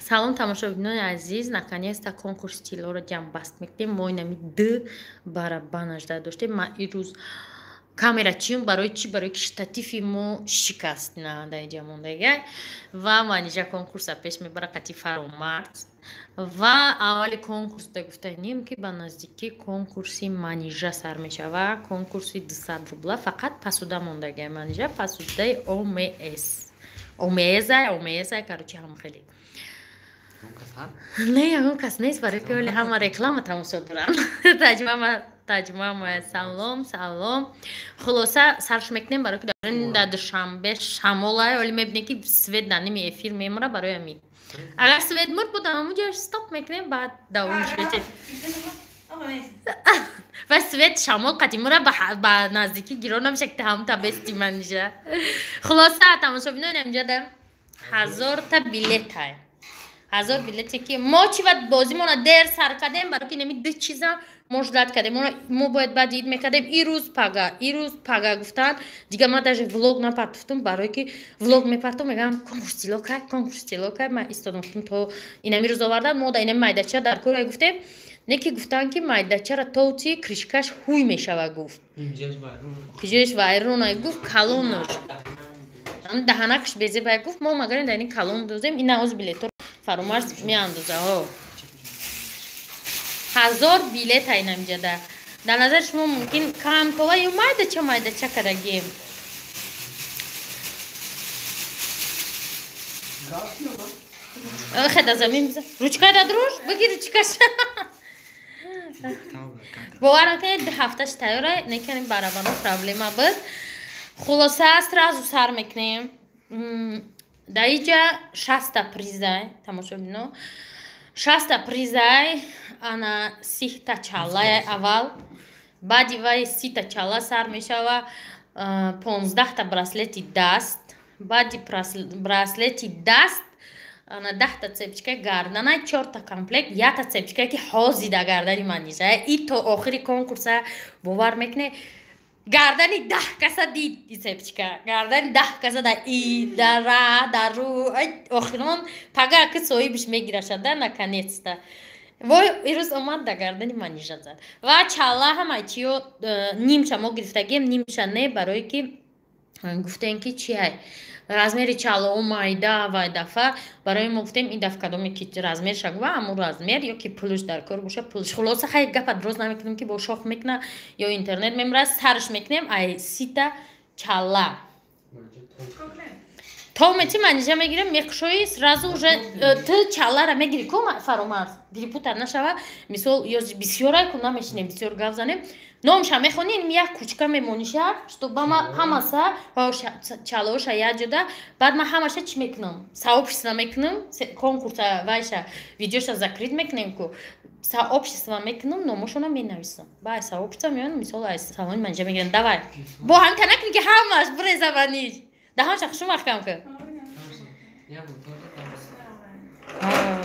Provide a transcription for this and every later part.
Салом тамошобинони азиз, наконец-то конкурс тиллоро ҷамъбаст мекунем. Мо инами 2 барабанажда доштем. Ман ирӯз камерачиём барои чӣ? Барои ки штатифи мо шикаст надаи ҷамондага ва манижа конкурса пеш мебара қати Фаромарз ва аввали конкурсда гуфтанем ки ба наздики конкурси манижа сар мешава. Конкурси 200 рубла фақат пасуда мондагаи манижа, пасудаи омеза короче ҳам хеле не ягон кас нест, барои ки оли ҳама реклама тамошо дорам. таҷрибаи моя салом. Хулоса сарш мекунем барои ки дар душанбе шамолай оли мебинем ки свет дар ними эфир мемора барои ами. Агар свет мурд буд ҳамунҷо стоп мекунем баъд давомиш бечем. ва свет шамол қадимура ба наздики гиро намеша ки ҳам табести манижа. Хулоса тамошобинони амҷо дар 1000 та билет ҳай. 1000 билете ки мо чӣ вақт бозимона дер сар кардем барои ки нами ду чиза муждат кардем. Мо бояд баъди ид мекардем ирӯз пага гуфтан. Дига ман даже влог напартуфтум барои ки влог мепартум мегам конкурс тилокай ман истодам гуфтум то инами рӯз овардан мо да инами майдача дар кор гуфтем. Не ки гуфтан ки майдачара тоути кришкаш ҳуй мешава гуфт. пиҷоиш вайрона гуфт калонуш. Даҳанакаш безебай гуфт мо магарем дар ин калон дозем ин оз билетор Фаромарз меандоза. 1000 билет ай намҷада. Дар назари шумо мумкин камтова ё майдача карагем. Хеда замин биза. Ручкай да друж, бигир ручкаш. Бовар накунед ҳафташ тайёрай, некани барабано проблема буд. Хулоса сразу сар мекунем. Дар иҷа 60 та призай, тамошобино. 60 та призай, ана 30 та чаллай аввал. Баъди вай 30 та чалла сар мешава, 15 та браслети даст. Баъди браслети даст, ана 10 та цепчикаи гарданай, 4 та комплект, 1 та цепчикае ки ҳози дар гардани манижа. И то охири конкурса бовар мекунед. Гардани 10 каса дид и цепчика. Гардани 10 каса дар и, дар ра, дар ру. Охирон пага ки соҳибиш мегирашада наконец-то. Вой ирӯз омад дар гардани манижа зад. Ва чалла ҳам айчиё нимша мо гирифтагем, нимша не барои ки гуфтем ки чи ай. Размери чаллао майда вай дафа барои мо гуфтем ин даф кадоме ки размерша гува ҳамун размер ё ки пулуш дар кор боша пулуш. Хулоса хай гапа дроз намекунем ки бо шох мекуна ё интернет мемра сарш мекунем ай 30 та чалла. То мечи манижа мегирем мекушои сразу уже ты чаллара мегири ко Фаромарз дирипутар нашава мисол ё бисёрай ку намешинем бисёр гап занем. Номша мехонем як кучка мемониша, што бама ҳамаса чаллаоша як ҷода, баъд ман ҳамаша чӣ мекунам? Сообщество мекунам, конкурса вайша видеоша закрит мекунем ку сообщество мекунам, номошона менависам. Баъд сообщество меёнам, мисол ай салони манижа мегирем давай. Бо ҳамка накунӣ ки ҳамаш буреза маниж. Даҳонша хушум махкам ку.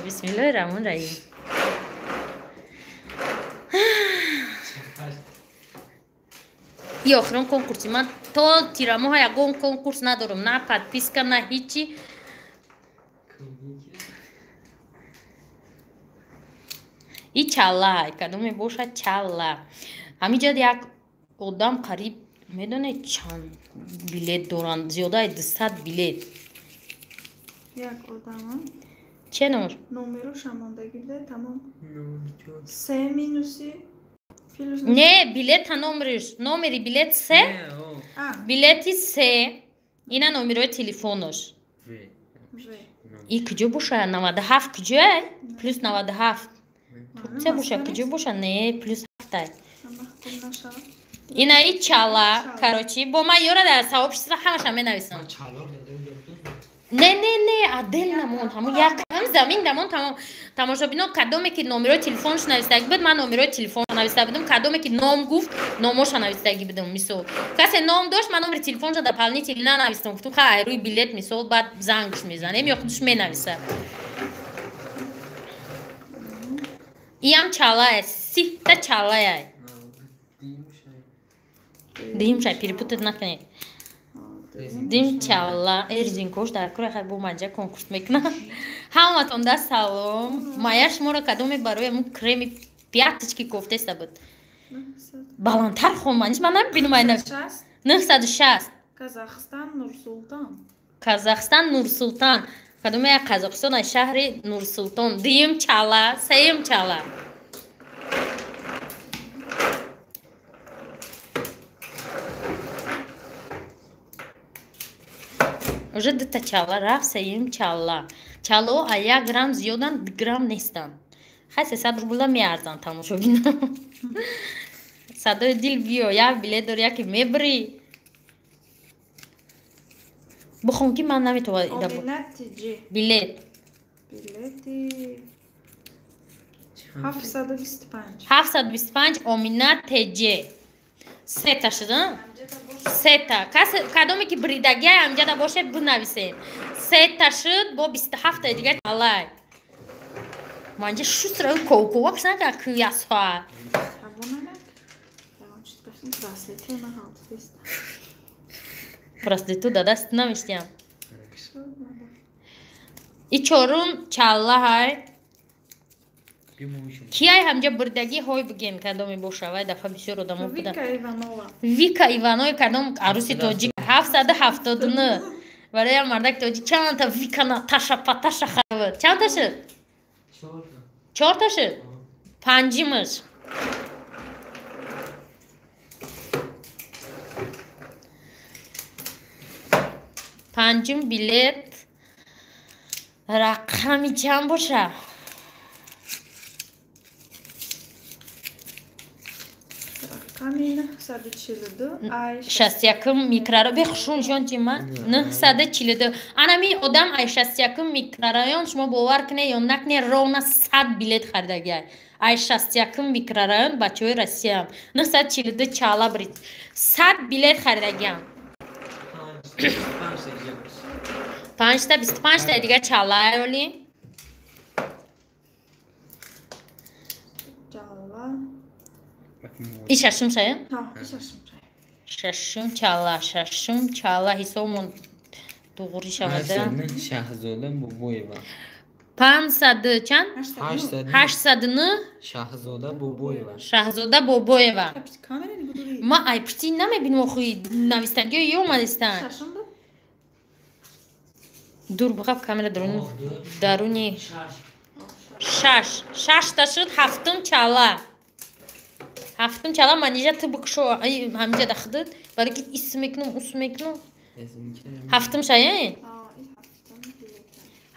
Бисмиллоҳи раҳмони раҳим. И охирон конкурси ман то тирамоҳа ягон конкурс надорам, на подписка, на ҳичи. И чалла, кадоме боша чалла. Ҳамиҷа як одам қариб медонед чанд билет доранд? Зиёдаи 200 билет. Як одама? Че номер? Номеру шамондагӣ биде тамом. 3 минуси Не, билет номери билет 3. Билети 3. Ина номерои телефонош. И куҷо боша? 97 куҷоай? Плюс 97. Се боша куҷо боша? Не, плюс 7. Ина и чалла, короче, бо ман ёра дар сообщество ҳамаша менависам. Не, отдельно мон, ҳамон як замин дамон тамом. Тамошобино кадоме ки номерои телефонш навистагӣ буд, ман номерои телефонш нависта будам. Кадоме ки ном гуфт, номоша навистагӣ будам. Мисол, касе ном дошт, ман номери телефонша дополнительно нанавистам. Гуфтам хай рӯи билет мисол баъд зангш мезанем ё худш менависа. Иам чаллае, 30 та чаллае. Димшай перепутать накунед. دیم چالا ارزین کوش در کره خیلی بومنجا کنکورس میکنم همه تون دست سلام مایش ما را کدومی برای همون کرمی پیاتچکی گفته است بود بالانتر خونمانیش من نبینم اینه 960 کازاخستان نور سلطان کدومی قزاقستان شهر نور سلطان دیم چالا سیم چالا уже до чала раф саим чала чало а 1 грамм зиёдан 2 грамм нестан хай 300 рубла меарзан тамошобина садои дил биё як билет дори яке мебри бухун ки ман наметавонам билет 725 омина теҷе сета шуда сета кадоме ки бридагия амҷада бошед бинависед сета шуд бо 27 дига чалай манҷа шусра ковковакс нака киясфа браслету дадаст намиштиям и чорум чалла ҳай кияй ҳамҷа бурдагӣ ҳой бигем кадоме бошавай дафъа бисёр одамо буда вика иванови кадом аруси тоҷик 779 барои мардаки тоҷик чанда вика наташа паташа харвад чанда шуд 4 та шуд панҷимаш панҷум билет рақами чанд боша 61 микрорайон бехушун шончима 942 анами одам ай 61 микрорайон шумо бовар кунед ё накунед ровно 100 билет харидагия ай 61 микрорайон бачаҳои россия 942 чала брит 100 билет харидагиам 5 та 25 та дига чала аёли и шашум шая шашум чала ҳисобмон дуғурӣ шавада шаҳзода бобоева 500 чанд 809 шаҳзода бобоева ма ай пирти намебинам охӯи навистагиё ёмадистан дур бихаб камера даруни 6 та шуд 7 чала ҳафтум чала манижа ту бикшо ҳамиҷа дахдид барои ки ис мекунам ус мекунам ҳафтум шая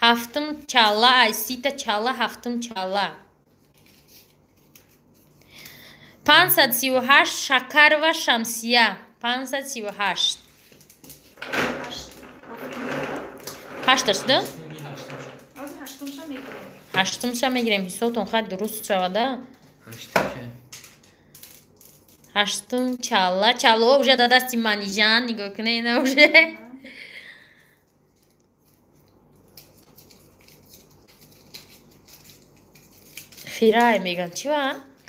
ҳафтум чала ай сита чала ҳафтум чала 538 шакарова шамсия 538 ҳашта шуда ҳаштумша мегирем ҳисобтон хай дуруст шавада ҳаштум чала чалоҳо уже да дасти манижан нигоҳ кунед ина уже фирай меган чива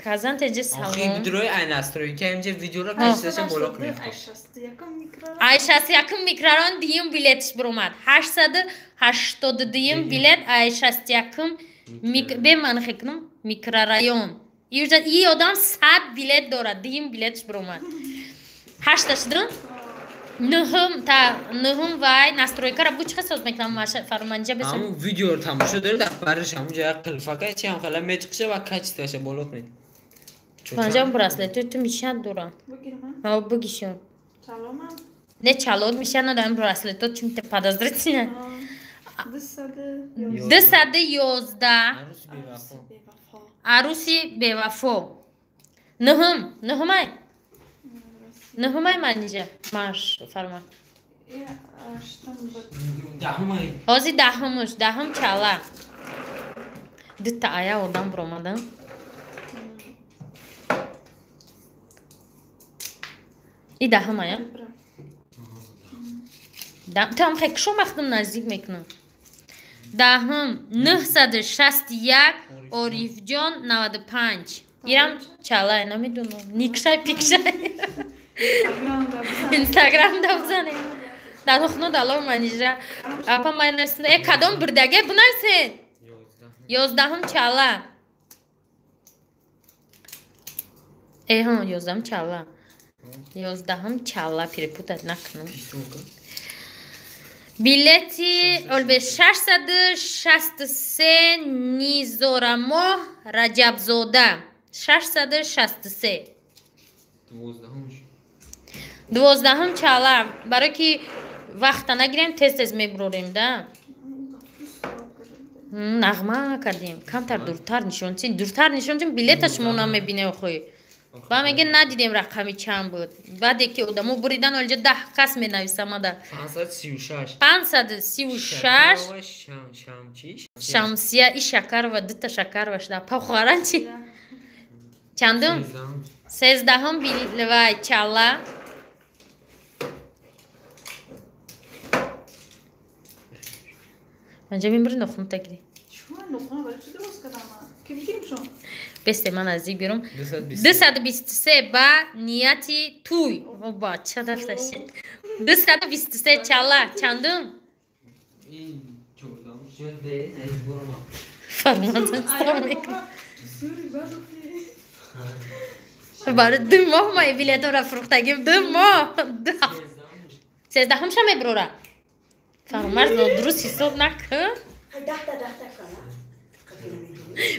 казан теҷа салом видеои ай настройки амҷа видеоро кашидаша боло кунед ай 61 микрорайон диюм билетиш биромад 882 билет ай 61 беман хекунам микрорайон и одам 100 билет дорад диюм билетиш биромад 8 шудан нӯҳум вай настройкара бу чӣ хисоб мекунам фарманҷа беса ҳамун видеоро тамошо доред бариш ҳамунҷа қилфака чи ҳам хала метиқша ва качташа боло кунед панҷам браслет ту мишад дора ҳа бугишон не чалод мишад надаем браслет то чим те подозрительно 211 аруси бевафо нӯҳумай нӯҳумай манижа маш фарма ҳозир даҳум чала дута ая одам биромадан и даҳум ая там хе кишо махдум наздик мекунам даҳум 961 орифҷон 95 ирам чалай намедунам никшай пикшай инстаграмда бизанем در خونه دلار منیجه اپا من رسنده ای کدام بردگه بنایسین 11 چالا ای ها 11 چالا 11 چالا перепутать نکنم بیلتی اولبه 663 نیزورامو رجب زوده 663 12 چالا برای که وقت نگیریم تست میبروریم ده نغمه کردیم کمتر دورتر نشون چین بلیتش مونا میبینه خوی با میگه ندیدیم رقمی چند بود بعد که ادامو بریدن اونجا 10 کس مینویسم ماده 536 شمسیه ای شکر و دوتا شکر وشده پا خوارن چی؟ چندم؟ 13 بیلوی چالا انجا میبری نخون تگیری شما نخونه برای چی درست کردم که بگیریم شما بسته من از دیگ بیرم 223 با نیتی توی با چه دفترشی 223 چالا چندم؟ این چوردم شده نجبورم فرمانزن سلام میکنم برای 2 ماه ما بیلیت را فروختگیم 2 ماه 13 همشه میبروره فرمانز درست حساب نکن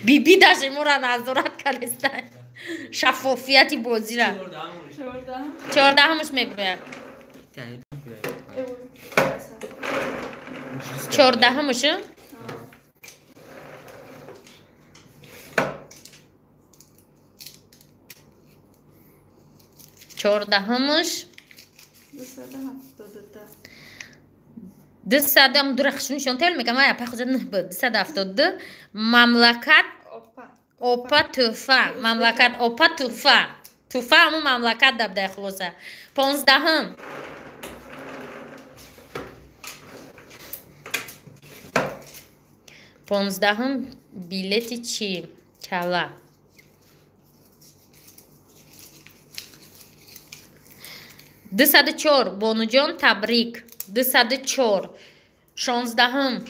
بی داشته مورا نظارت کرده شفافیتی بازی را 14 همش میبروره 14 همشه 14 همش 200 هم درخشون شون تل میگم یا پخوزد نه بود 272 مملکت اوپا توفا مملکت اوپا توفا همون مملکت دبده خلوصه 15 هم 15 هم بیلتی چی چالا 204 بونوجان تبریک 204 16 هم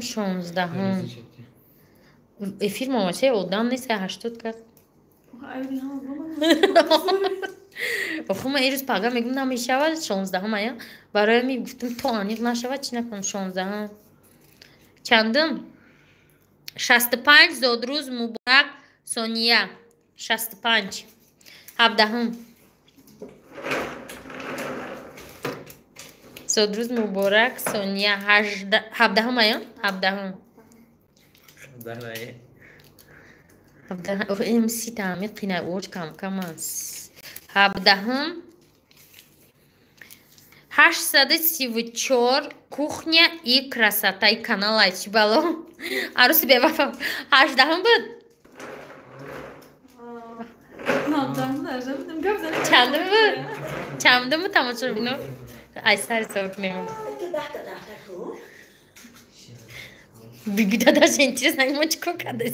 16 هم افیر ماماچه اودان نیست 80 کرد خب من ایروز پاگا میگم نمیشود 16 هم ایا برای میگفتم تو آنیق نشود چی نکنم 16 هم چندم 65 زودروز مبارک سونیا 65 17 هم زودروز مبارک سونیا 17 هم ایا 17 هم 17 هم این سی تعمید قینه اوج کم است 17 هم 834 кухня и красота и канал айчи бало аруси бевафа 18 بود چندم بود تماشا بینو ایستر حساب کنیم بیبی داداش این چیز نگه ما چیکار کرده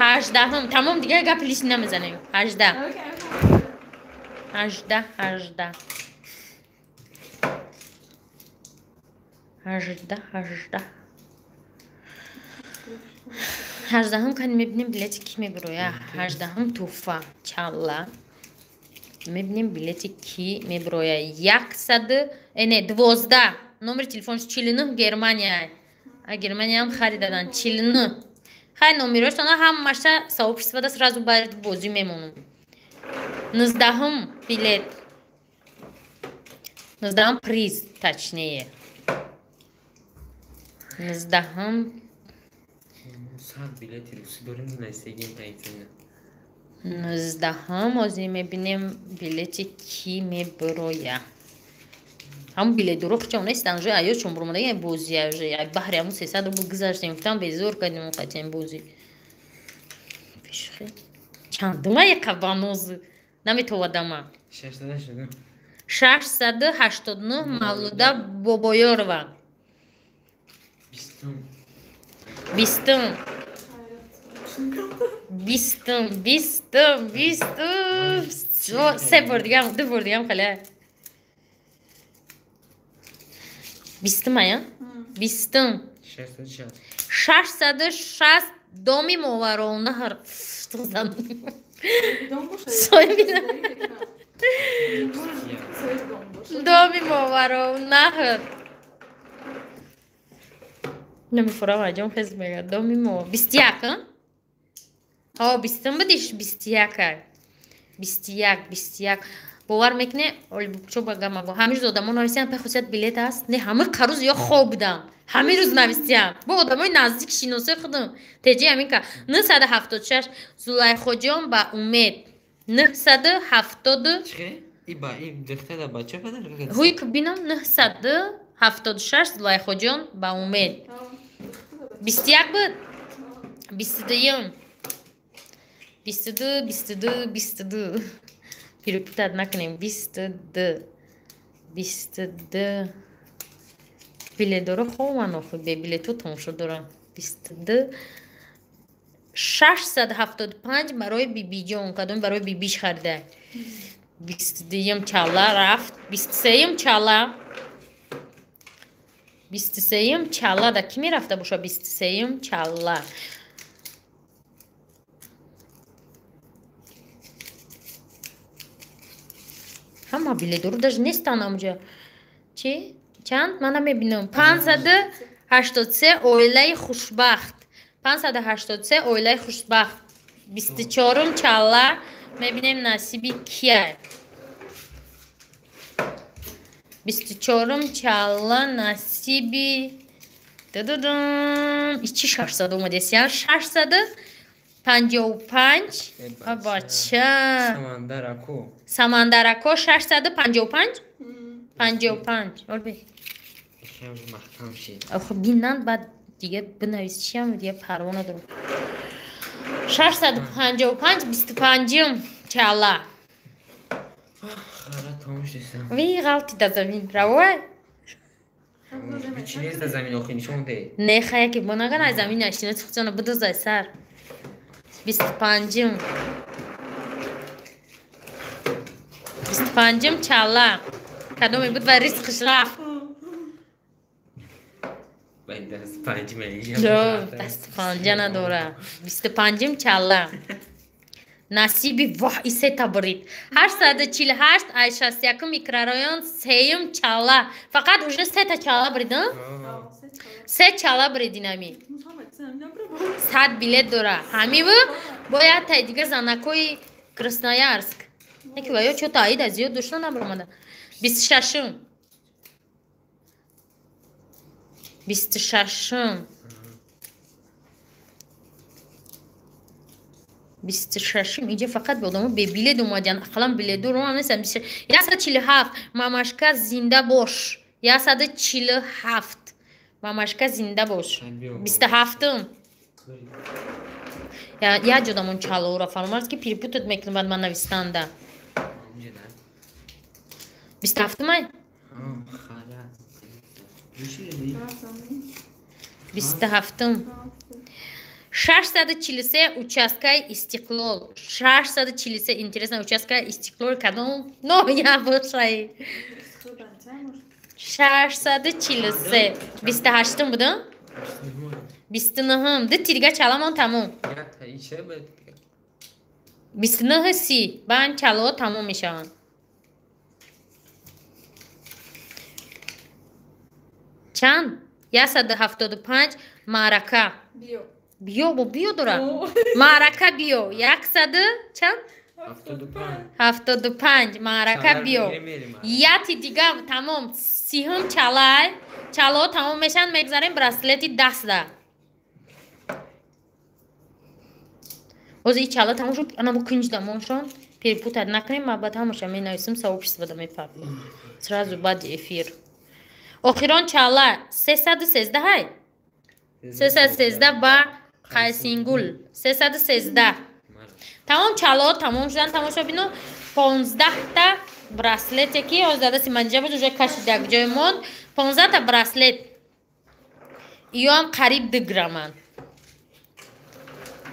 18 هم تمام دیگه گپ لیست نمیزنیم 18 هم کنیم میبینیم بلیتی کی میبرویه 18 هم توفا چالا میبینیم بلیتی کی میبرویه 100 نه 12 نمبر تلفنش 49 گرمانیا هم خریدن 49 خیلی نمیروش تانا هم ماشته ساو پیسوده سرازو باید بازی میمونم 19 هم بیلیت 19 هم پریز تچنیه 19 هم 19 هم ازی میبینیم بیلیتی کی میبرویه هم بیلیت دروخ چون نیست انجا ایو چون برمونه یه بوزی ایو بحری همون 300 رو بگذاشتیم فتان بیزور کردیم قطعیم بوزی پیشخی چندمه یک قبانوز نمیتوادم 689 مولوده بابایاروا بیستم سه بار دیگه هم 2 بار دیگه هم خاله بیستم ها بیستم 660 دومی موارونه هر سوی بیدم دومی موارونه هر نمیفورم اجام خیز میگه دومی مو 21 ها بیستم بدیش 21 باور میکنه اولی بچو بگم اگه همه روز آدم ها نویسیم به خصوصیت بلیت هست نه همه قروز یا خواب بودم همه روز نویسیم با آدم های نزدیک شیناسه خودم تیجی همین که 976 زلیخا جان با امید 970 چه؟ این دختر بچه پدر هوی که بینم 976 زلیخا جان با امید 21 بود 22 پیروپیتت نکنیم 22 بیله داره خواه من آخوی به بیله تو تماشا دارم 22 675 برای بی بی جان کدوم برای بی بیش خرده 22 چالا رفت 23 چالا دا کی می رفته باشه 23 چالا همه بیله دارو داشت نیستن همونجا چی؟ چند؟ من نمیبینم 583 اویله خوشبخت 583 اویله خوشبخت 24 چالا میبینیم نصیبی کیه 24 چالا نصیبی ایچی 600 اومده 655 بچه سمندرکو 655 55 خب بینن بعد دیگه بنویس چی هم دیگه پروانه دارم 655 25 چالا وی غلطی در زمین روه چی نیست در زمین آخی نشون ده نه خیلی که با نگن از زمین نشینه چخچانه بدوزای سر 25 چالا کدومی بود و ریسکش رفت دست 5 میلیون دست 5 نداره 25 چالا نصیبی واه ای سه تا برید 848 81 میکرارایان 3 چالا فقط اونجا 3 تا چالا بریدن 3 چالا بریدین همی 100 بیلیت داره همی باید تا دیگه زنکوی کرسنایارسک یکی باید چو تایید از زیاد داشتن نبرمانده 26 اینجا فقط به آدمو به بیله اومدن اقلا بیله دو رو هم نیستم 147 ماماشکا زنده باش 147 ماماشکا زنده باش 27 یا جدامون چالو را فرمارز که پیرپوتت میکنم بعد من نویستنده 27 مای 27 643 участкой استقلال 643 интересная участка استقلال کدوم نو یا باشای 643 28 بودم 29 ده تیرگه چالمان تموم 29 سی بان چالو تموم میشن چند 175 معرکه بیو داره معرکه بیو 100 چند 75 معرکه بیو یاتی دیگه تمام 30 چالو تمام میشن میگذاریم براسلتی دست ده اوز این چالو تمام شد انا بو کنج دمانشان پیرپوت نکنیم ما بعد همش می نویسیم سوابش بده میفرم سرازو بعد افیر آخران چاله 313 های 313 با خیسینگول 313 تمام چاله تمام شدن تمام شد بینو 15 تا براسلت که از داده سیمانجا بود اونجا کشیده جای موند 15 تا براسلت ایو هم قریب 2 گرمن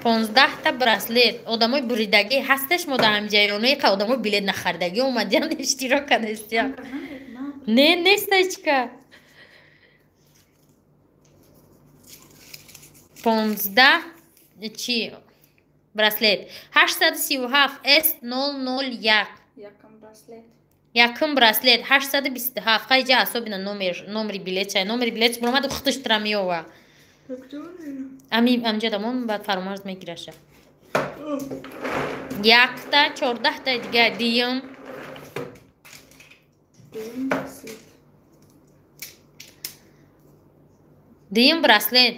15 تا برسلت آدمای بریدگی هستش ما در همجایرانه که آدمای بلیت نخریدگی اومدن اشتراک کنستیم نه نیست هیچکه 15 چی برسلت 837 S001 یکم برسلت 827 خیلی جا حسابینا نمری بلیت چه نمری بلیت برامد و خطش ترمیوه امجا دامون بعد فرامرز میگیرشه 1 تا 14 تا دیگه دیم برسلت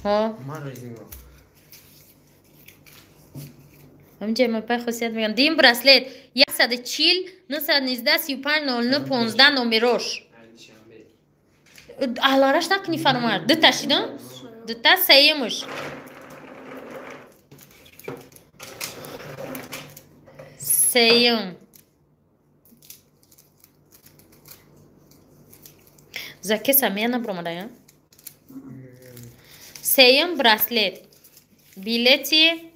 ها همینجا من پای خصوصیت میگم دیم برسلت 140 919 35 09 15 نمروش احلارش نکنی فرامرز دو تاشیدم دو تا سیمش سیم زکی سمیه نبرامده یا سیم برسلت بیلتی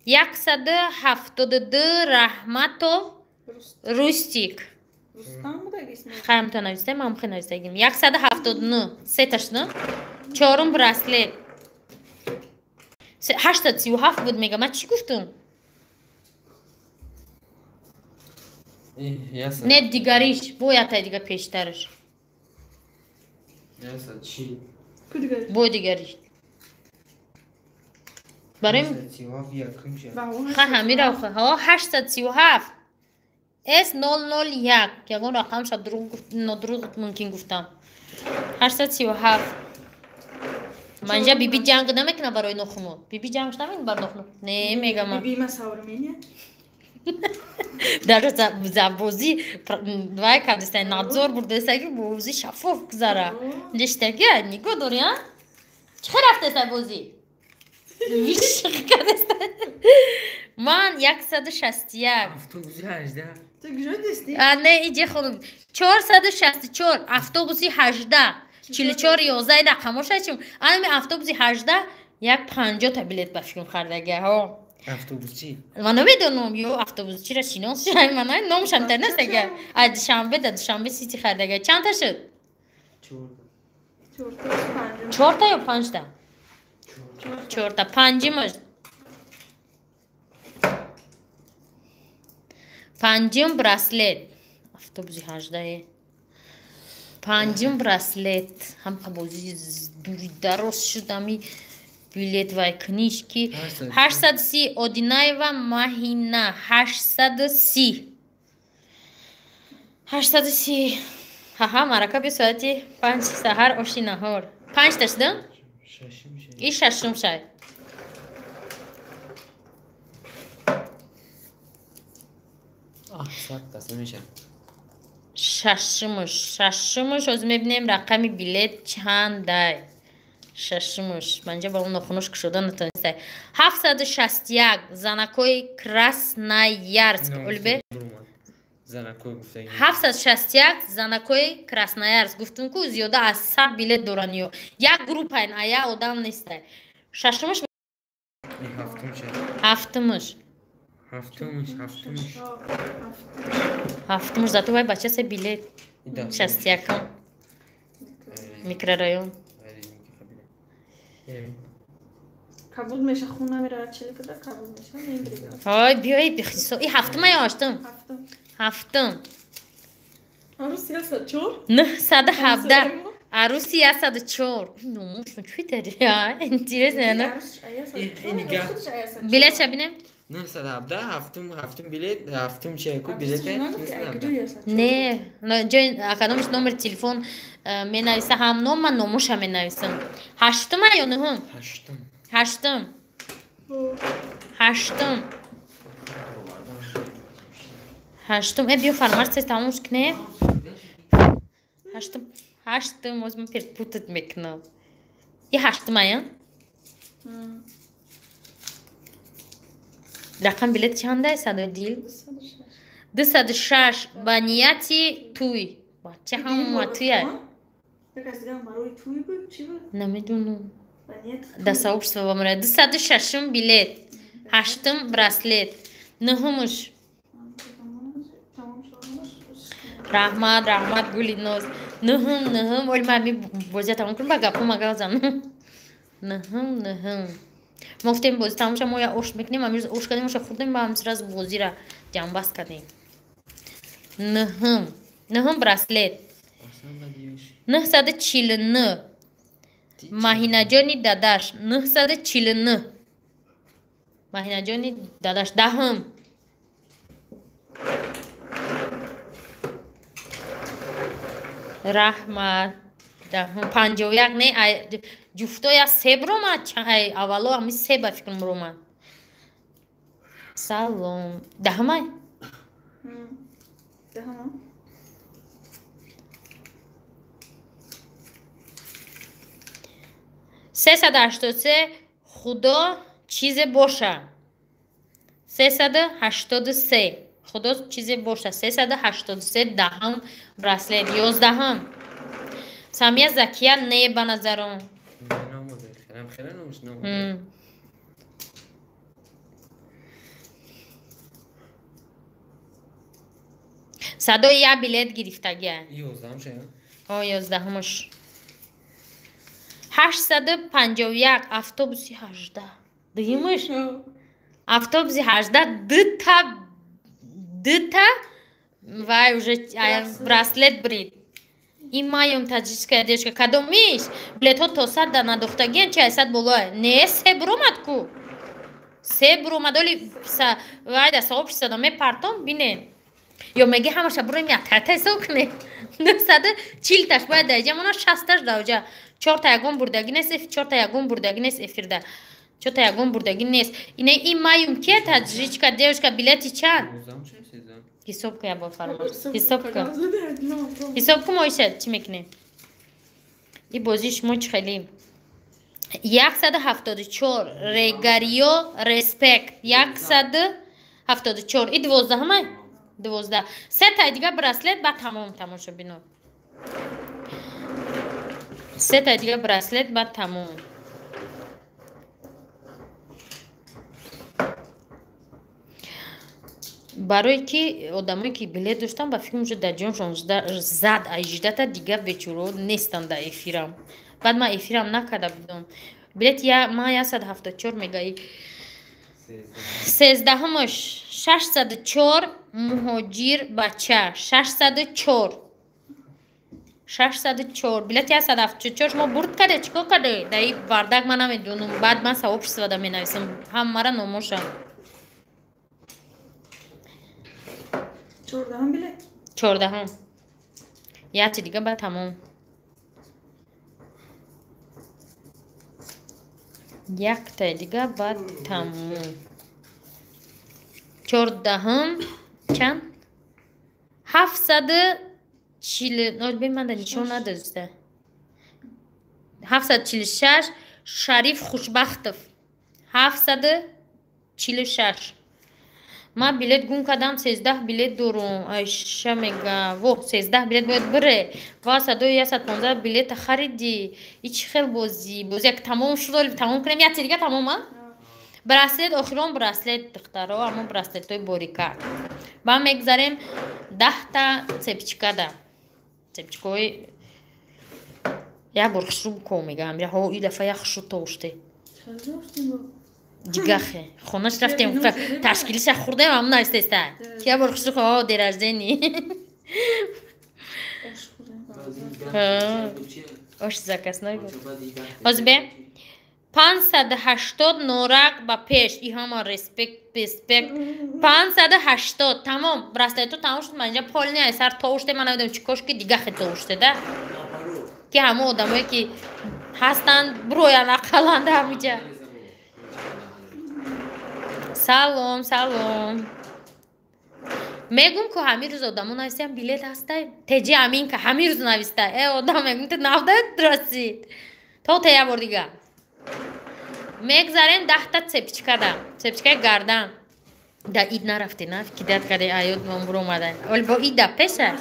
172 رحمت و روستیک خیلی تا نویسته من خیلی نویسته گیم 179 سه تاشنه چهارم برسلت 837 بود میگم من چی گفتم نه دیگریش باید تا دیگه پیشترش بو دیگریش برای همین رو ها 837 S001 که اون رقم شد دروغ ممکن گفتم 837 منجا بی جنگ نمیکنه برای نخونو بی جنگش نمیکنه برای نخونو نه میگم من بی مساورمینه در زبوزی دوای کردسته نادزور برده سگی بوزی شفاف گذاره نشتگه نیگو دوری ها چه رفته زبوزی ویش کردسته من 161 اتوبوسی 18 تو کجا دستی؟ نه ایجا خودم 464 اتوبوسی 18 44 11 رقماش هستیم الان اتوبوسی 18 یک 50 تا بلیت بفکرم خریدگه ها اتوبوسی من نمیدونم یو اتوبوس چی را شناس شد من نامش اینترنت دیگه از شنبه سیتی خریدگه چند تا شد 4 تا یا 5 تا 4 تا پنجمش پنجم برسلت اتوبوسی 18 پنجم برسلت هم بازی دوری دراز شدمی بلیت و کنیشکی 830 اودینای و ماهینه 830 ها مرکه به ساعتی 5 سحر آشی نهار 5 تا شدم؟ این ششم شد ششمش از میبینیم رقمی بلیت چنده ششمش منجا با اون نخونش که شده نتونسته 761 زنکوی کراسنایارسک اولبه 761 زنکوی کراسنایارسک گفتم که زیاده از 100 بلیت دورانیو یک گروپ این ایا آدم نیسته ششمش هفتمش زاتو باید بچه سه بلیت 61 میکرارایون قبول میشه خونه میره چلی کده قبول میشه نمیگیره های بیایی بخیصا این هفتم یا هفتم عروسی 104 نه 117 عروسی 104 نموشون چوی داری ها انتیرز نه بلیت چه بینم 917 هفتم بلیت هفتم چه کو بلیت نه جای اکادمیش نمبر تلفن می نویسه هم نام من نموش هم می نویسم هشتم یا نهم هشتم ای بیو فرمارس تمومش کنه هشتم از من پیرت پوتت میکنم یه هشتم یا رقم بلیت چنده؟ 206 با نیتی توی بچه هم تویه یک از دیگه هم برای توی بود چی بود؟ نمیدونم و نیت در сообщество بمره 206 بلیت 8 براسلت 9 تمام شد رحمت گلیناز 9 ولی من بازی تمام کنم با گپو مگه زنم 9 ما گفتیم بازی تمام شد ما یا اوش میکنیم امروز اوش کردیم اوش خوردیم با هم سراز بازی را جمع بست کردیم 9 براسلت 949 ماهینه جانی داداش 949 ماهینه جانی داداش دهم رحمت دهم 51 نه جفتای سه برومد اولو همی سه با فکرم برومد سلام دهمای دهم 383 خدا چیز باشه 383 خدا چیز باشه 383 دهم براسلت 11 سامیه زکیه نه به نظرم صدای یه بلیت گرفتگیه 11 851 افطوبوسی 18 دیگه‌مش افطوبوسی 18 دوتا وای уже براسلت برید این مایم تجهیز کردیش که کدومیش بلیت ها تا 100 در نداختگی چه 100 بالاه نه سه برومد کو سه برومد ولی وای در صاحب صدامه پرتون بینه یا میگه همش بریم یک تاتا حساب کنه 240 تاش باید دیگه مانا 60 تاش دوجا 4 تا یگون بردگی نیست 4 تا یگون بردگی نیست افرده 4 تا یگون بردگی نیست این مایم که تجهیز کردیش که بلیتی چند حساب که با فرماش حساب که مایشه چی میکنه این بازیش موچ خیلی 174 ریگاریو ریسپکت 174 این 12 همه 12 سه تا دیگه براسلت بعد تمام شد بینو سه تا دیگه براسلت بعد تمام برای که آدمایی که بلیت داشتن با فکر میشه در جانشون زد 18 تا دیگه بیچارو نیستن در افیرم بعد من افیرم نکرده بودم بلیت ما 174 میگه 13 همش 604 مهاجر بچه 604 بلیت 174 ما برد کرده چیکار کرده در این وردک من نمیدونم بعد من ثواب استفاده می نویسم هم مرا نموشم 14 بلیت 14 یه چی دیگه بعد تمام یک تا دیگه بعد تمام 14 چند 740 به من نشون نداشته 746 شریف خوشبختов 746 ما بلیت گم کردم 13 بلیت دارم ایشه میگه و 13 بلیت باید بره و 115 بلیت خریدی ایچ خیلی بازی یک تمام شد تمام کنیم یه دیگه تمام ها براسلت آخران براسلت دخترها اما براسلت های باریکه با هم میگذاریم 10 تا سپچکه ده سپچکه های یه برخش رو بکن میگم یه ها ای دفعه یک شد توشته دیگه خیلی خونش رفتیم تشکیلش خورده هم نایسته که برخش رو ها درازدنی آش زکست نای بود از به 580 نورک با پیش ای همه ریسپکت 580 تمام براسته تو تمام شد من اینجا پال نیه سر توشته من نمیدونم چی کاش که دیگه خیلی توشته ده که همه آدمایی که هستن برویا نقلانده همیجا سلام میگم که همین روز آدمو نویستیم بلیت هسته تجی همین که همین روز نویسته ای آدم میگم تو نوده درستید تا یه بار دیگه میگذاریم 10 تا سپچکه گردن در اید نرفتی نه که داد کرده آیود من برو اومدن ولی با اید در پسر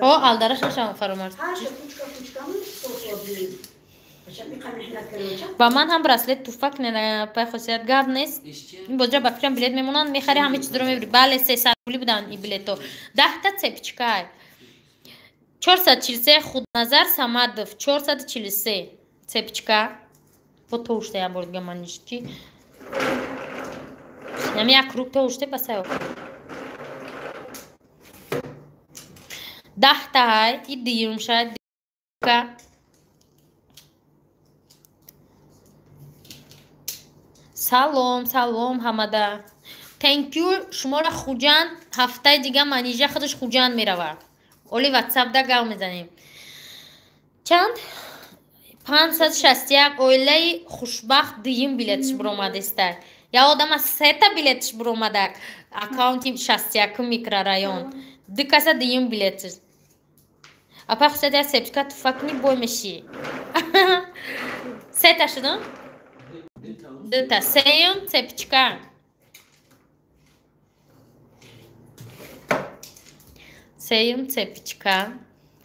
او الدرش نشم فرامرز با من هم برسلت توفک نه پای خاصیت گاب نیست این بازجا با فکرم بلیت میمونن میخری همه چیز رو میبری بله 300 روبلی بودن این بلیتو 10 تا цепочка 443 خود نظر Самадов 443 цепочка по то что я буду гаманишки я меня круг то что пасаю 10 та и дим шад ка سلام حماده تانکیو شما را خوجان هفته دیگه منیجه خودش خوجان میروه اولی واتساپ دا گاو میزنیم چند 561 اولی خوشبخت دیم بلیتش برومده است یا آدم از 3 تا بلیتش برومده اکاونتی 61 میکرارایون دو کسا دیم بلیتش اپا خصوصیت یا سپچکا توفک نی بوی میشی 3 تا شدن؟ 2 تا سیم цепочка سیم цепочка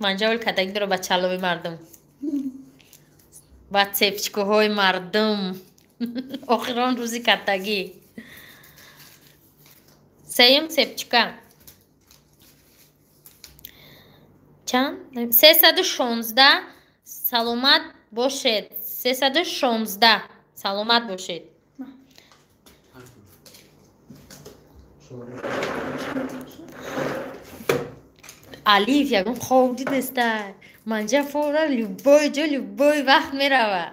манҷавол кадаги дора ба чалови мардум ба цепочкаҳои мардум охирон рӯзи катагӣ сем цепочка чанд 316 саломат бошед 316 саломат бошед алиф ягон ховди дестар манҷа фора любой ҷо любой вақт мерава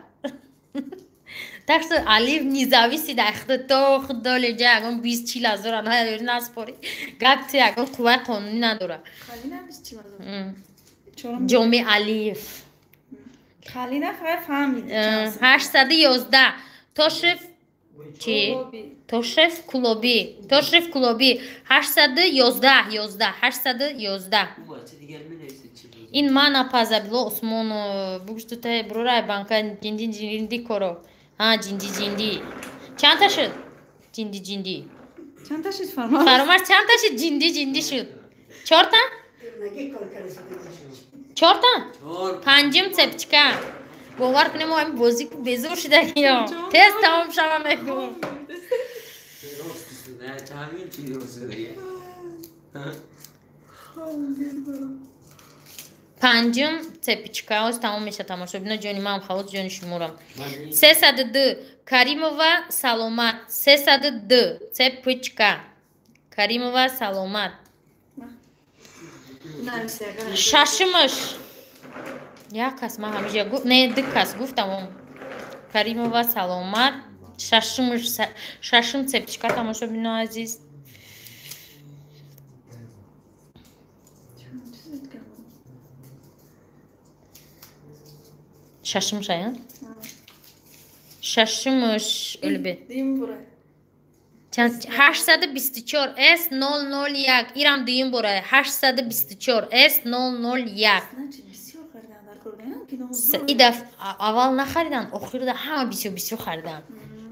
так что алиф низависи да ихтитоқ долеҷа ягон 20-40 ҳазор анҳо ёри наспори гапти ягон қувваи қонунӣ надора ҷоми алиф خالینا فهمید 811 تشرف چی؟ تشرف کلوبی 811 این ما نپذیرلو عثمان بگوشت تا برای بانک جندی کرو ها جندی چند تا شد جندی چند تا شد فرماش چند تا شد جندی شد 4 تا 4 تا پنجم цепочка باور کنیم ما این بازی بیزور شده یا تست تمام شما میگم پنجم цепочка از تمام میشه تماشا ببینید جانی من خلاص جانی شمورم 302 کریمова سلامت 302 цепочка کریمова سلامت ششمش یک کس من همیشه گفت نه 2 کس گفتم کریمова سلامت ششم цепочка تماشا ببینید عزیز ششمش ها ششمش البته دیم برای 824 S001 ایران دیم برای 824 S001 این دفعه اول نخریدن آخر ده همه بسیار خریدن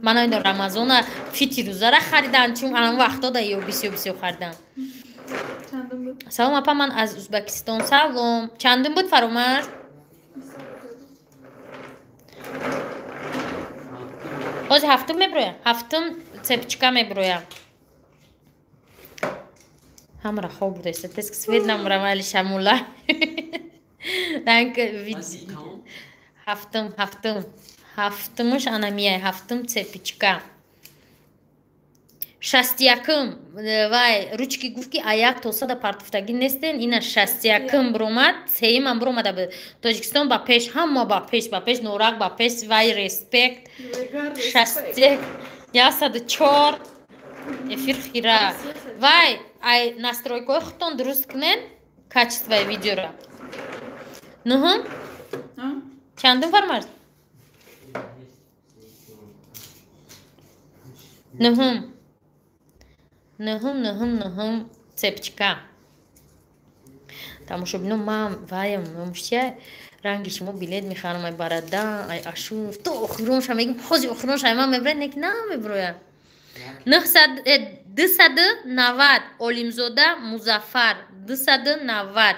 من این رمضان فیتی روزه را خریدن چون الان وقتا ده یا بسیار خریدن سلام اپا من از ازبکستان سلام چندم بود فرامر باز هفتم میبرویم هفتم цепочка میبرویم همرا خواب بوده است تسک سوید نمورم ولی شمولا هفتمش анамия هفتم цепочка 61 вай ручки гуфки аяк тоса да партуфтаги нестен ина 61 бромад сеимам бромада бе Тоҷикистон ба пеш ҳама ба пеш норак ба пеш вай респект 61 104 эфир хира вай ай настройкои худтон дуруст кунен качествои видеора нуҳум чандум фармард нуҳум цепочка тамошо бинум ман ваям мушия ранги шумо билет мехарам ай барада ай ашуф то охиронша мегим ҳози охиронша ман меброя неки намеброя 290 олимзода музаффар 290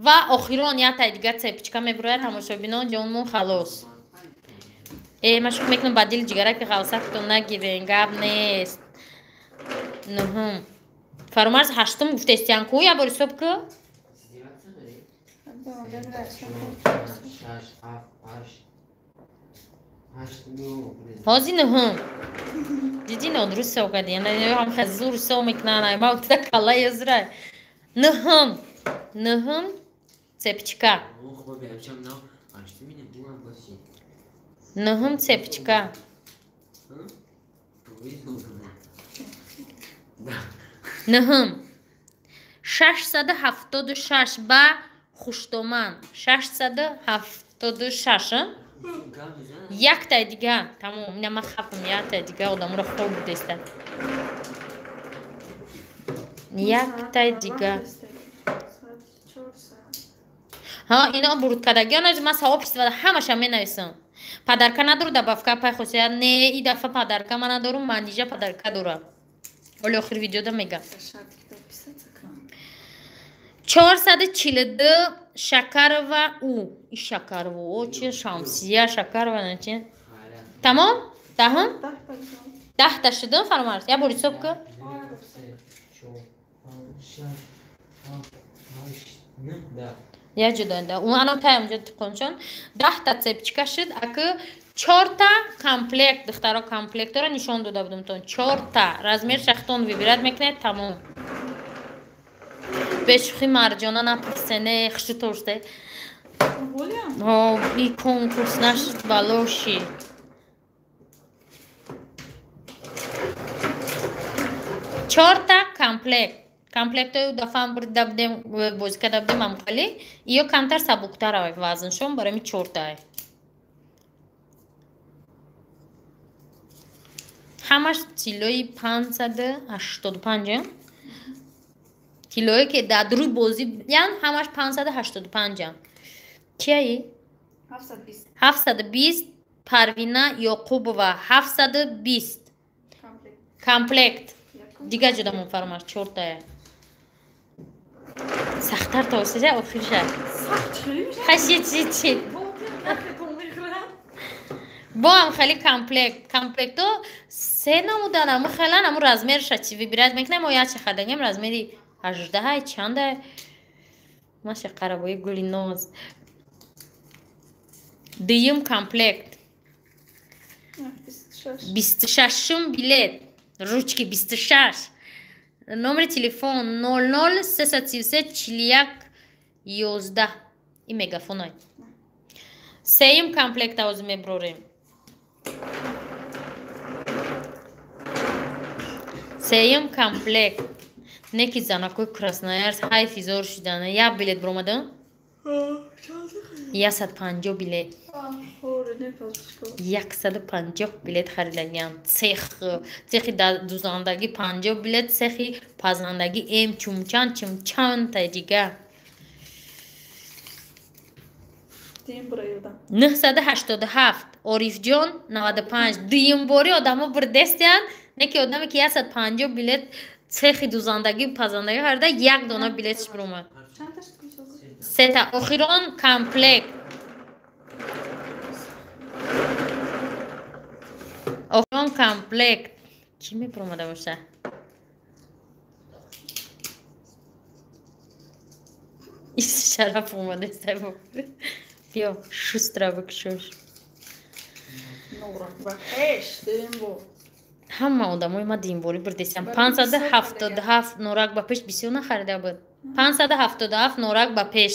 ва охирон яктай дигар цепочка мебурояд тамошобинон ҷонмон халос. Ма шук мекунам ба дил ҷигара ки ғавсататон нагирен, гап нест. Нуҳум. Фармарз ҳаштум гуфтестиян ку я бори суб ку? ҳози нуҳум. Диди нодуруст сав кардӣ. Ҳам хазур сав мекунан. Ма ута калла язра. Нуҳум. Нуҳум цепочка. Нуҳум цепочка. Нуҳум 676 ба хуштоман 676 яктай дига тамом ина ма хафм яктай дига одамро хоб будеста яктай дига ҳа ино бурудкадагион аз ма савоб истифода ҳамаша менависам падарка надору добавка пай хусоят не и дафа падарка ма надору манижа падарка дорам оли охир видеода мегам 442 Шакарова у Шакарова очи Шамсия Шакарова наче тамом таҳм 10 та шуд фармарз я бори соб ку я ҷудода у ано таям ҷуд қончон 10 та цепочка шуд аку 4 та комплект духтаро комплектора нишон дода будам тон 4 та размер шахтон вибират мекунед тамом бешухи марҷона напурсене хушу торште и конкурс нашуд балоши чорта комплект комплектои дафаам бурда будем бозӣ карда будем амқали иё камтар сабуктар вазншон бароми чортае ҳамаш килои 585 килое ки дар дуруи бозӣ ян ҳамаш 585 кияи 720 парвина ёқубова 720 комплект дига ҷудамон фармаш чортая сахтар тавсия охирша хашичичи бо ам хели комплекто се намудан аму хелан аму размерша чи вибират мекунем мо ячи хардагем размери 18 чанда маша қарабои гули ноз дуюм комплект 26 билет ручки 26 номери телефон 00 333 41 11 и мегафонай сеюм комплект авоз меброрем сеюм комплект неки занакои красноярс ҳайфи зор шудана як билет бромадан 150 билет 150 билет харидагиам цехи дузандаги 50 билет цехи пазандаги эм чумчан тадига 987 орифҷон 95 дуюмбори одамо бурдестиян неки одаме ки 150 билет цехи дузандаги пазандаги харида як дона билетш бромад сета охирон комплект охирон комплект ки мебромада боша ис шараф омадеста бё шустра бикшуш ҳама одамои ма динборӣ бурдестиям 577 норак ба пеш бисёр нахарида буд 577 норак ба пеш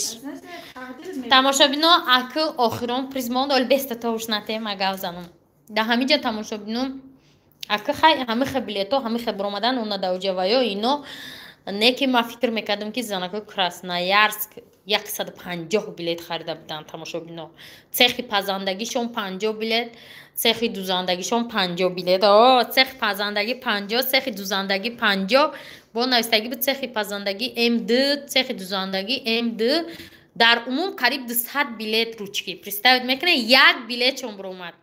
тамошобино аку охирон призмон оли бестатовушнате магавзанум да ҳамиҷа тамошобино аку ҳамихе билето ҳамихе бромадан унадауҷаваё ино неки ма фикр мекардам ки занакои красноярск 150 билет харида будан тамошобино цехи пазандагишон 50 билет цехи дузандагишон 50 билет цехи пазандаги 50 цехи дузандаги 50 бо навистаги буд цехи пазандаги М2 цехи дузандаги М2 дар умум қариб 200 билет ручки представить мекунед як билет чон бромад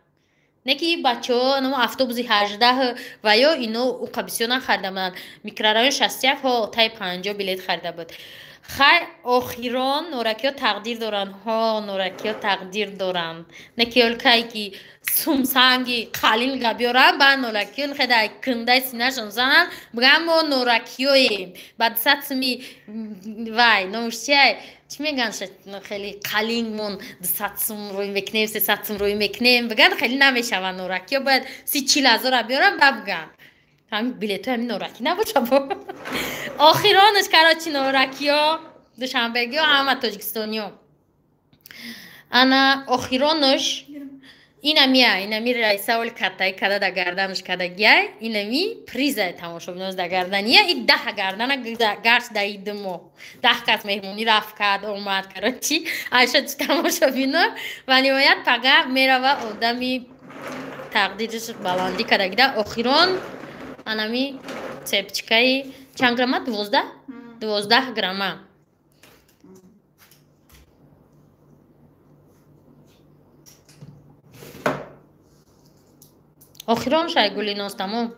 неки бачаҳо намо автобуси 18 ва ё ино уқабисиёна харида буданд микрорайон 61 ҳо тай 50 билет харида буд خیر آخران نورکی ها تقدیر دارن ها نورکی ها تقدیر دارن نکیول که سومسنگی قلیل گبیارن با نورکی ها خیلی کنده سینهشون زنن بگم ما نورکی هاییم بعد سطمی وای نوشتیه چی میگن خیلی قلیلمون سطم روی میکنیم سطم روی میکنیم بگن خیلی نمیشون نورکی ها باید 30-40 هزار بیارن بگن همین بلیتو همین نورکی نباشه با آخرانش کراچی نورکی ها دوشنبهگی ها همه تاجیکستانی ها انا آخرانش اینمی رئیسه اول کتایی کده در گردنش کده گیه اینمی پریزه تماشا بیناز در گردنیه این 10 گردن گرش در ایدمو 10 کس مهمونی رفت کرد اومد کراچی ایشا چی تماشا بینا و نهایت پگه میره و آدمی تقدیرش بلندی کده گیده آخران انمی سپچکای چند گرمه؟ 12 گرمه آخران شای گلی ناست تمام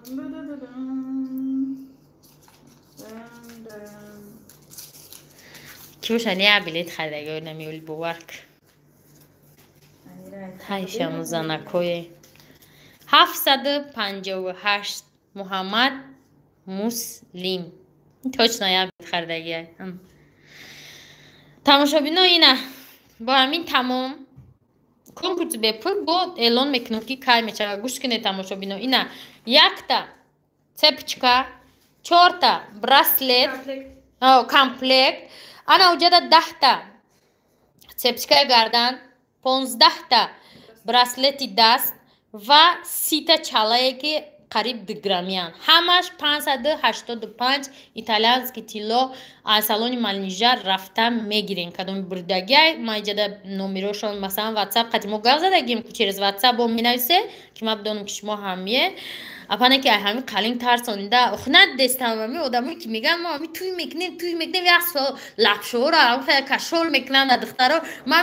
کیوش انیه بلیت خریده نمیولی بورک هایشم زنکوی 758 محمد مسلم توش نایه بلیت خریده تماشا بینا اینه با همین تمام کنکورس بپر با اعلان میکنم که کار میشه گوش کنید تماشا بینا اینا 1 تا цепочка 4 تا براسلت کامپلکت انا وجد 10 تا цепочка گردن 15 تا براسلت دست و 30 تا چالایی که قریب 2 گرامیان همش 585 ایتالیانسکی تیلو از سالن مالنیجر رفتم میگیرین کدوم بردگی ما اینجا نمرهشون مثلا واتساپ قدیمو گاو زدگیم که چیز واتساپ با مینویسه که ما بدونم که شما همیه اپانه که همین قلین ترسونده اخنات دستم و می آدمی که میگن ما می توی میکنیم یا سو لپشورا کشول میکنن دخترا ما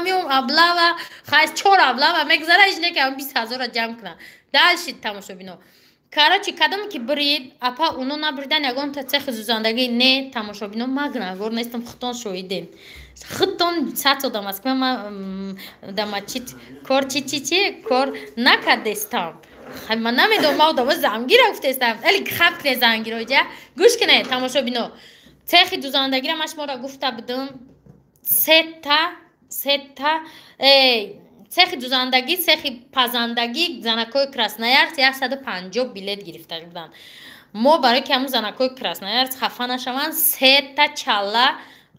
میام ابلا و خاص 4 ابلا و میگذره اینه که 20000 جمع کنن دالشید تماشا بینو کاراچی کدام که برید اپا اونو نبردن یگان تا چه زندگی نه تماشا بینو مگن گور نیستم خطون شویدین خطون سات آدم است که ما دماچیت کار چی کار نکردستم من نمیدونم ما آدم زنگیر افتستم الی خب که زنگیر اوجه گوش کنه تماشا بینو چه دو زندگی را مش را گفته بدم 3 تا سخی دوزندگی سخی پزندگی زنکای کراسنایرز 150 بلیت گرفته بودن ما برای که همون زنکای کراسنایرز خفه نشوند 3 تا چاله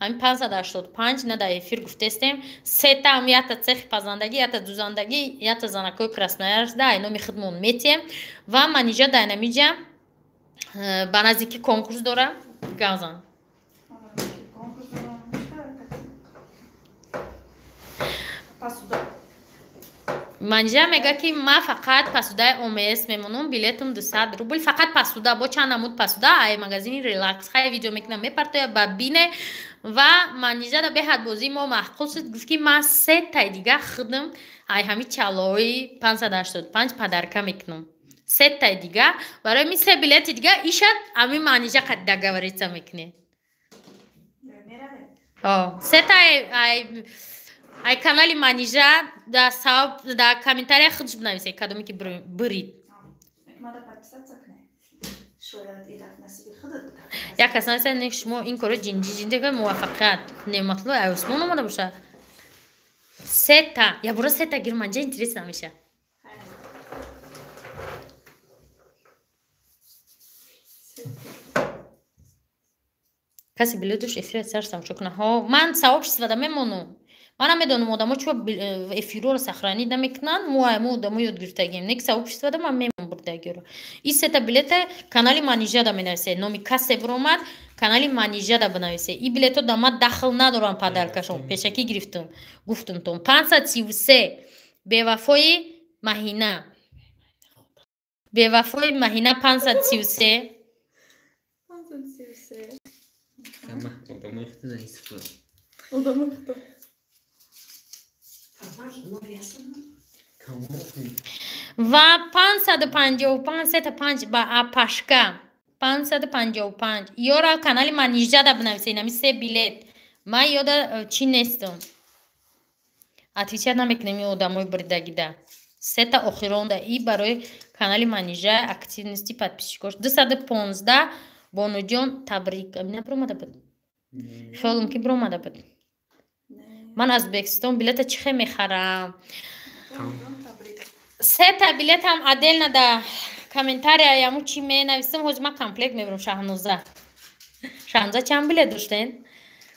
همین 585 نه در افیر گفته استیم 3 تا هم یا تا سخی پزندگی یا تا دوزندگی یا تا زنکای کراسنایرز ده اینو میخدمون میتیم و من اینجا دینامیجم به نزدیکی کنکورس دارم گازان منجا میگه که ما فقط پسودای اومس میمونم بلیتم 200 روبل فقط پسودا با چند عمود پسودا ای مگزینی ریلکس خیلی ویدیو میکنم میپرتوی ببینه و منجا دا به حد بازی ما محقول شد گفت که ما 3 تا دیگه خودم ای همین چالوی 585 پدرکه میکنم 3 تا دیگه برای می 3 بلیت دیگه ایشد همین منجا قد دگاوریتا میکنه 3 تا ای کانالی منیجا در صاحب در کامنتاری خودش بنویسه کدومی که برید یا کسانی هستن شما این کارو جنجی که موفقیت نعمتلو عثمان اومده باشه 3 تا یا برو 3 تا گیر منجا اینتریس نمیشه کسی بلیدوش افیر سرسم شو کنه ها من ثوابش استفاده میمونم من میدونم آدم‌ها چون افیرو رو سخرانی نمیکنن مو آدم‌ها یاد گرفتگیم نیک ثوابش استفاده من میمونم بردگی رو این 3 تا بلیت کانال مانیجا دا مینویسه نامی کسی برآمد کانال مانیجا دا بنویسه این بلیتو دا ما دخل ندارم پدرکشون پیشکی گرفتم گفتم تو 533 بی‌وفای مهینه 533 و 555 با پاشکا 555 یورا کانال من 18 دا بنویسین همی 3 بیلت من یادا چی نیستم اتویچر نمیکنم این آدمای بریدگی ده 3 تا آخران ده ای برای کانال من 18 اکتیو نیستی подписчикош 215 بانو جان تبریک نه برامده بود خیالم که برامده بود من از بکستان بیلت چخه میخرم 3 تا بیلت هم عدل نده کامنتاریا یامو چی می نویسم هوز ما کامپلیت میبرم شاهنوزه چند بیلت داشتین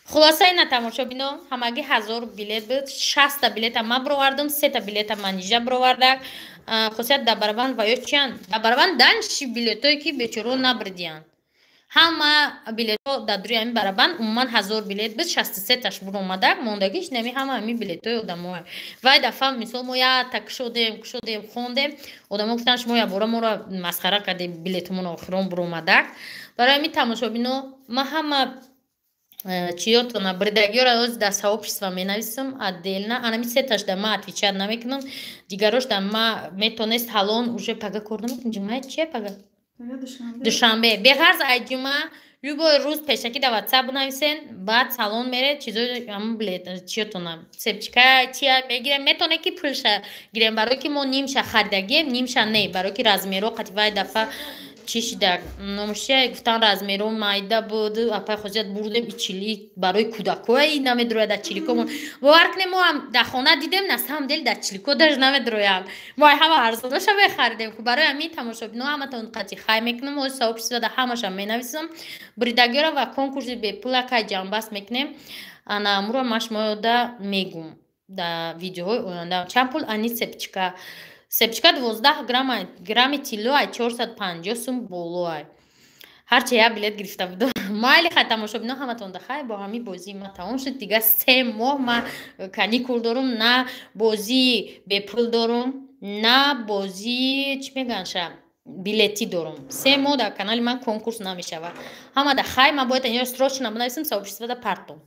خلاصه اینا تماشا بینو همگی 1000 بیلت بود 60 تا بیلت ما برآوردم 3 تا بیلت من نیجا برآوردم خاصیت دبربان و یا چند دبربان دانش بیلتایی که بیچارو نبردیان همه بیلت ها دادری همین برابان عموما 1000 بیلت بود 63 تاش برآمده موندگیش نمی همین بیلت های آدم‌ها و دفعه مثلا ما یا تک شدیم خوندیم آدم‌ها گفتن شما یا برا ما را مسخره کردیم بیلتمون آخرام برآمده برای همین تماشا بینو ما همه چیاتو на бредагиора аз да сообщества менависам отдельно ана ми сеташ да ма отвечать намекунам дигарош да ма метонест ҳалон уже пага кор намекунам ҷумаи чие пага душанбе беғарз ай ҷума любой рӯз пешакӣ да ватсап бинависен баъд салон меред чизои ҳамн билет чиотона сепчика чия мегирем метоне ки пулша гирем барои ки мо нимша харидагием нимша не барои ки размеро қативай дафъа чишида номушия гуфтан размеро майда буд апай хозият бурдем ичили барои кӯдакои намедрояд дар чиликомон бовар кунем мо ҳам дар хона дидем на самом деле дар чилико даш намедрояд мо ҳама арзонаша мехаридем барои ҳамин тамошобино ҳаматон қати хай мекунем ҳози сообщества да ҳамаша менависам бридагиёра ва конкурси бепула кай ҷанбаст мекунем ана амуро ма шумода мегум дар видеоҳои оянда чанд пул ани сепчика 12 грамми тилло ай 450 сум боло ай ҳарчи як билет гирифта буд майли хай тамошобино ҳаматон дахай бо ҳами бозии ма тамом шуд дига 3 моҳ ма каникул дорум на бозии бепул дорум на бозии чӣ меганша билети дорум 3 моҳ дар канали ман конкурс намешавад ҳама дахай ман бояд ё срочно бинависам сообществода партом